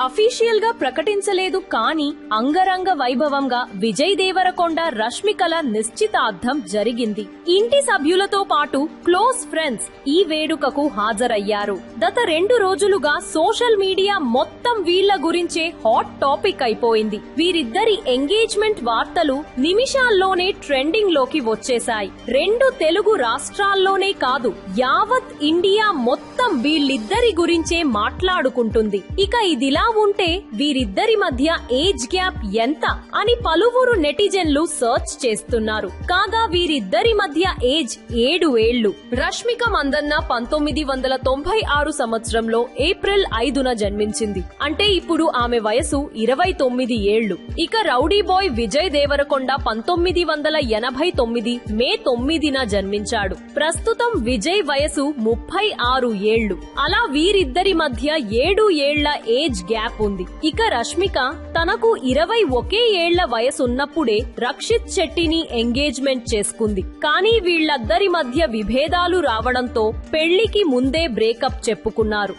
Official గా ప్రకటించలేదు, కానీ అంగరంగ వైభవంగా విజయ్ దేవరకొండ రష్మికల నిశ్చితార్థం జరిగింది. ఇంటి సభ్యులతో పాటు క్లోజ్ ఫ్రెండ్స్ ఈ వేడుకకు హాజరయ్యారు. గత 2 రోజులుగా సోషల్ మీడియా మొత్తం వీళ్ల గురించే హాట్ టాపిక్ అయిపోయింది. వీరిద్దరి ఎంగేజ్మెంట్ వార్తలు నిమిషాల్లోనే ట్రెండింగ్ లోకి వచ్చేశాయి. 2 తెలుగు రాష్ట్రాల్లోనే కాదు, యావత్ ఇండియా మొత్తం వీళ్ళిద్దరి గురించే మాట్లాడుకుంటుంది. ఇక ఇదిలా ఉంటే వీరిద్దరి మధ్య ఏజ్ గ్యాప్ ఎంత అని పలువురు నెటిజన్లు సర్చ్ చేస్తున్నారు. కాగా వీరిద్దరి మధ్య ఏజ్ 7 ఏళ్లు. రష్మిక మందన్న 1996 సంవత్సరంలో ఏప్రిల్ 5న జన్మించింది. అంటే ఇప్పుడు ఆమె వయసు 29 ఏళ్లు. ఇక రౌడీ బాయ్ విజయ్ దేవరకొండ 1989 మే 9న జన్మించాడు. ప్రస్తుతం విజయ్ వయసు 36 ఏళ్లు. అలా వీరిద్దరి మధ్య 7 ఏళ్ల ఏజ్ గ్యాప్ ఉంది. ఇక రష్మిక తనకు 21 ఏళ్ల వయసున్నప్పుడే రక్షిత్ శెట్టిని ఎంగేజ్మెంట్ చేసుకుంది. కానీ వీళ్ళద్దరి మధ్య విభేదాలు రావడంతో పెళ్లికి ముందే బ్రేకప్ చెప్పుకున్నారు.